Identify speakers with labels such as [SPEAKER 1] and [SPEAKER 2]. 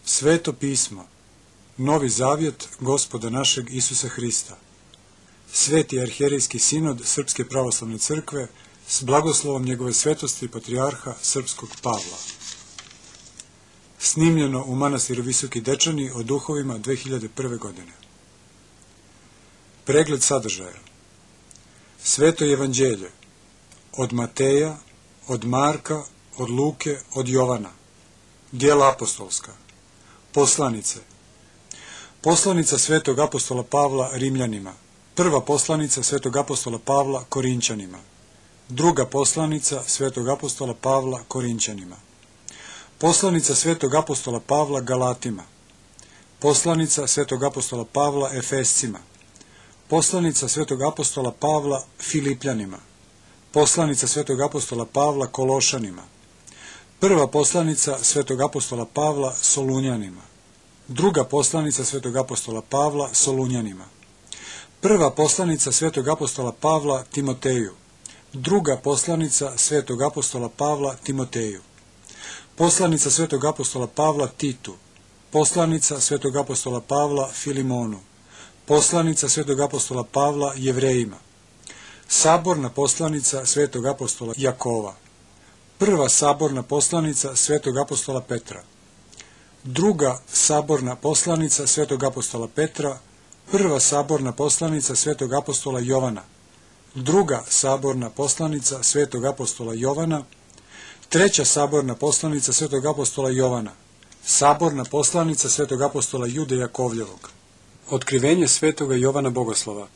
[SPEAKER 1] Sveto pismo, Novi zavjet Gospoda našeg Isusa Hrista, Sveti arhijerejski sinod Srpske pravoslavne crkve s blagoslovom njegove svetosti patrijarha Srpskog Pavla. Snimljeno u manastiru Visoki Dečani o duhovima 2001. godine. Pregled sadržaja. Sveto evanđelje od Mateja, od Marka, od Luke, od Jovana. Djela apostolska. Poslanice. Poslanica svetog apostola Pavla Rimljanima. Prva poslanica svetog apostola Pavla Korinćanima. Druga poslanica svetog apostola Pavla Korinćanima. Poslanica svetog apostola Pavla Galatima. Poslanica svetog apostola Pavla Efescima. Poslanica svetog apostola Pavla Filipljanima. Poslanica svetog apostola Pavla Kološanima. Prva poslanica svetog apostola Pavla Solunjanima. Druga poslanica svetog apostola Pavla Solunjanima. Prva poslanica svetog apostola Pavla Timoteju. Druga poslanica svetog apostola Pavla Timoteju. Poslanica svetog apostola Pavla Titu. Poslanica svetog apostola Pavla Filimonu. Poslanica svetog apostola Pavla Jevrejima. Saborna poslanica svetog apostola Jakova. Prva saborna poslanica svetog apostola Petra. Druga saborna poslanica svetog apostola Petra. Prva saborna poslanica svetog apostola Jovana. Druga saborna poslanica svetog apostola Jovana. Treća saborna poslanica svetog apostola Jovana. Saborna poslanica svetog apostola Jude Jakovljevog. Otkrivenje svetoga Jovana Bogoslova.